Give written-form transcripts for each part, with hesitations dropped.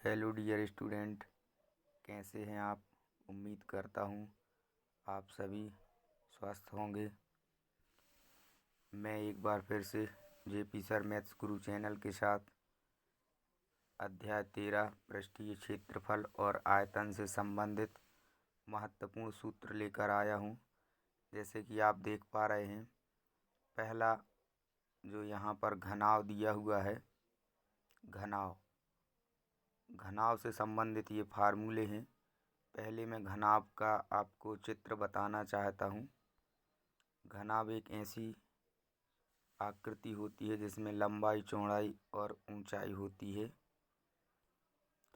Hello dear student, कैसे हैं आप। उम्मीद करता हूँ आप सभी स्वस्थ होंगे। मैं एक बार फिर से जेपी सर मैथ्स गुरु चैनल के साथ अध्याय 13 पृष्ठीय क्षेत्रफल और आयतन से संबंधित महत्वपूर्ण सूत्र लेकर आया हूँ। जैसे कि आप देख पा रहे हैं, पहला जो यहाँ पर घनाव दिया हुआ है, घनाव से संबंधित ये फार्मूले हैं। पहले मैं घनाभ का आपको चित्र बताना चाहता हूँ। घनाभ एक ऐसी आकृति होती है जिसमें लंबाई, चौड़ाई और ऊंचाई होती है।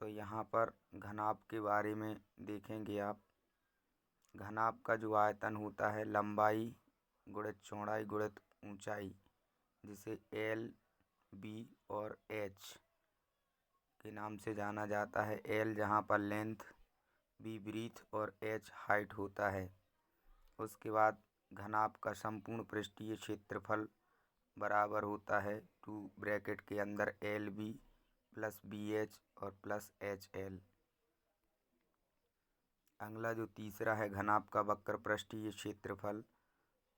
तो यहाँ पर घनाभ के बारे में देखेंगे आप। घनाभ का जो आयतन होता है, लंबाई गुणित चौड़ाई गुणित ऊंचाई, जिसे एल, बी और एच के नाम से जाना जाता है। एल जहाँ पर लेंथ, बी ब्रीथ और एच हाइट होता है। उसके बाद घनाभ का संपूर्ण पृष्ठीय क्षेत्रफल बराबर होता है 2 ब्रैकेट के अंदर l b plus b h और प्लस एच एल। अगला जो तीसरा है घनाभ का वक्र पृष्ठीय क्षेत्रफल।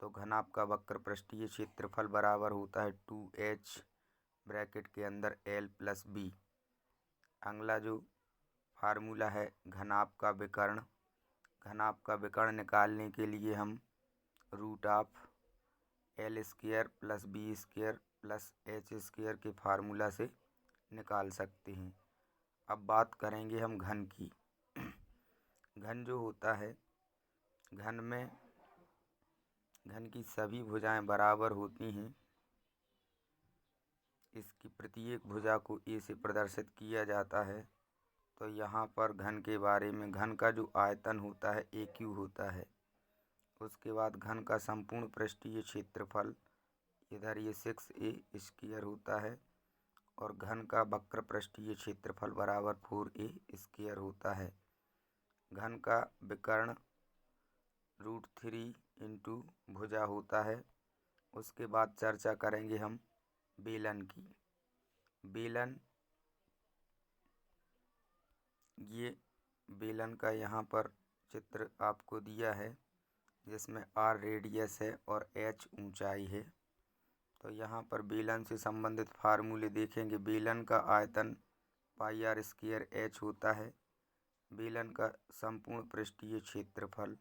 तो घनाभ का वक्र पृष्ठीय क्षेत्रफल बराबर होता है 2h ब्रैकेट के अंदर एल प्लस बी। अगला जो फार्मूला है घनाभ का विकर्ण। घनाभ का विकर्ण निकालने के लिए हम root of l square plus b square plus h square के फार्मूला से निकाल सकते हैं। अब बात करेंगे हम घन की। घन जो होता है, घन की सभी भुजाएं बराबर होती हैं। इसकी प्रत्येक भुजा को ए से प्रदर्शित किया जाता है। तो यहाँ पर घन के बारे में, घन का जो आयतन होता है ए क्यू होता है। उसके बाद घन का संपूर्ण पृष्ठीय क्षेत्रफल, इधर ये 6a स्क्वायर होता है, और घन का वक्र पृष्ठीय क्षेत्रफल बराबर 4a स्क्वायर होता है। घन का विकर्ण √3 इंटू भुजा होता है। उसके बाद चर्चा करेंगे हम बेलन की। ये बेलन का यहाँ पर चित्र आपको दिया है, जिसमें r रेडियस है और h ऊंचाई है। तो यहाँ पर बेलन से संबंधित फार्मूले देखेंगे। बेलन का आयतन पाई आर स्क्वायर h होता है। बेलन का संपूर्ण पृष्ठीय क्षेत्रफल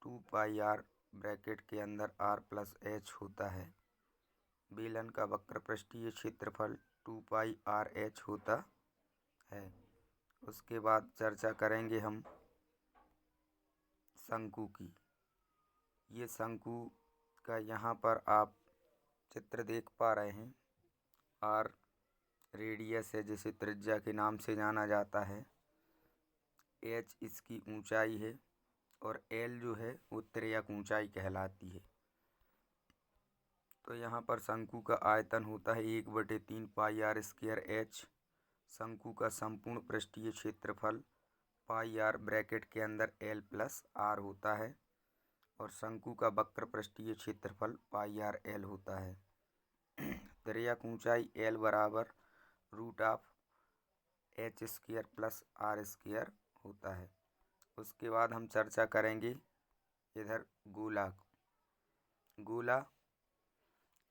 2 पाई आर ब्रैकेट के अंदर r प्लस h होता है। बेलन का वक्र पृष्ठीय क्षेत्रफल 2 पाई आर एच होता है। उसके बाद चर्चा करेंगे हम शंकु की। ये शंकु का यहाँ पर आप चित्र देख पा रहे हैं। आर रेडियस है, जिसे त्रिज्या के नाम से जाना जाता है। एच इसकी ऊंचाई है, और एल जो है वो त्रिज्यक ऊंचाई कहलाती है। तो यहाँ पर शंकु का आयतन होता है 1/3 पाई आर स्क्वायर एच। शंकु का संपूर्ण पृष्ठीय क्षेत्रफल पाई आर ब्रैकेट के अंदर एल प्लस आर होता है, और शंकु का वक्र पृष्ठीय क्षेत्रफल पाई आर एल होता है। त्रिज्यक ऊंचाई एल बराबर root of h square plus r square होता है। उसके बाद हम चर्चा करेंगे इधर गोला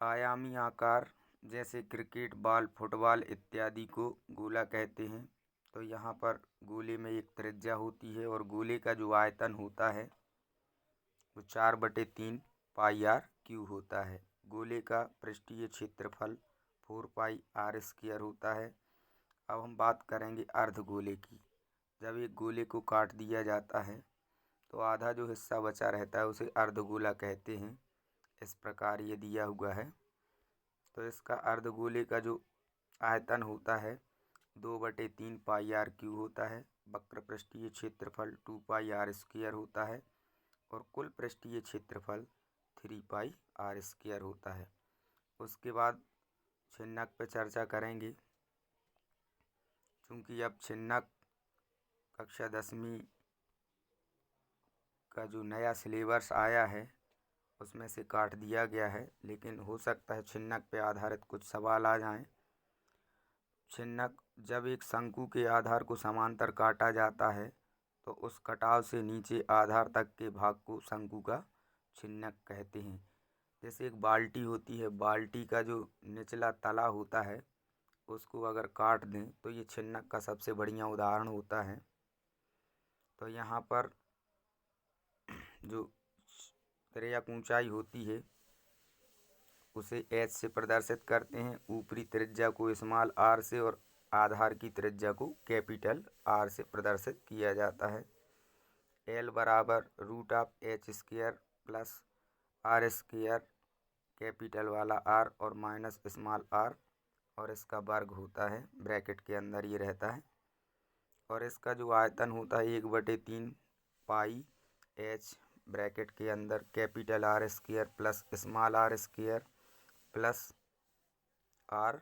आयामी आकार, जैसे क्रिकेट बॉल, फुटबॉल इत्यादि को गोला कहते हैं। तो यहाँ पर गोले में एक त्रिज्या होती है, और गोले का जो आयतन होता है वो 4/3 पाई आर क्यू होता है। गोले का पृष्ठीय क्षेत्रफल 4 पाई आर स्क्वायर होता है। अब हम बात करेंगे अर्धगोले की। जब एक गोले को काट दिया जाता है तो आधा जो हिस्सा बचा रहता है उसे अर्धगोला कहते हैं। इस प्रकार ये दिया हुआ है। तो इसका अर्धगोले का जो आयतन होता है 2/3 पाई आर क्यू होता है। वक्र पृष्ठीय क्षेत्रफल 2 पाई आर स्क्वायर होता है, और कुल पृष्ठीय क्षेत्रफल 3 पाई आर स्क्वायर होता है। उसके बाद छिन्नक पर चर्चा करेंगे। चूँकि अब छिन्नक कक्षा 10वीं का जो नया सिलेबस आया है उसमें से काट दिया गया है, लेकिन हो सकता है छिन्नक पे आधारित कुछ सवाल आ जाएं। छिन्नक जब एक शंकु के आधार को समांतर काटा जाता है तो उस कटाव से नीचे आधार तक के भाग को शंकु का छिन्नक कहते हैं। जैसे एक बाल्टी होती है, बाल्टी का जो निचला तला होता है उसको अगर काट दें तो ये छिन्नक का सबसे बढ़िया उदाहरण होता है। तो यहाँ पर जो त्रिज्यक ऊंचाई होती है उसे एच से प्रदर्शित करते हैं। ऊपरी त्रिज्या को स्मॉल आर से और आधार की त्रिज्या को कैपिटल आर से प्रदर्शित किया जाता है। एल बराबर root of h square plus r square, capital वाला आर और माइनस स्मॉल आर, और इसका वर्ग होता है, ब्रैकेट के अंदर ये रहता है। और इसका जो आयतन होता है 1/3 पाई एच, ब्रैकेट के अंदर capital R square plus small r square plus R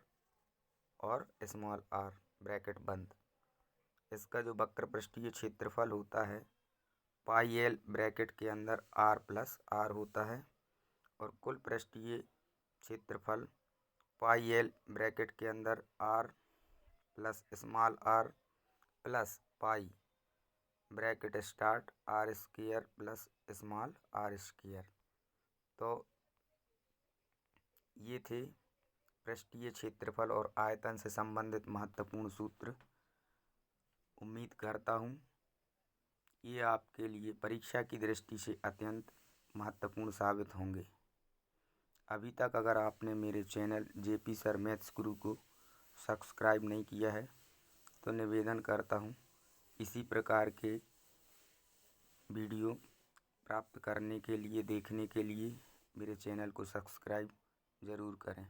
और स्मॉल आर, ब्रैकेट बंद। इसका जो वक्र पृष्ठीय क्षेत्रफल होता है पाई एल, ब्रैकेट के अंदर आर प्लस आर होता है, और कुल पृष्ठीय क्षेत्रफल पाई एल, ब्रैकेट के अंदर R plus small r plus pi, bracket start R square plus small r square. तो ये थे पृष्ठीय क्षेत्रफल और आयतन से संबंधित महत्वपूर्ण सूत्र। उम्मीद करता हूँ ये आपके लिए परीक्षा की दृष्टि से अत्यंत महत्वपूर्ण साबित होंगे। अभी तक अगर आपने मेरे चैनल जेपी सर मैथ्स गुरु को सब्सक्राइब नहीं किया है तो निवेदन करता हूँ इसी प्रकार के वीडियो प्राप्त करने के लिए, देखने के लिए मेरे चैनल को सब्सक्राइब ज़रूर करें।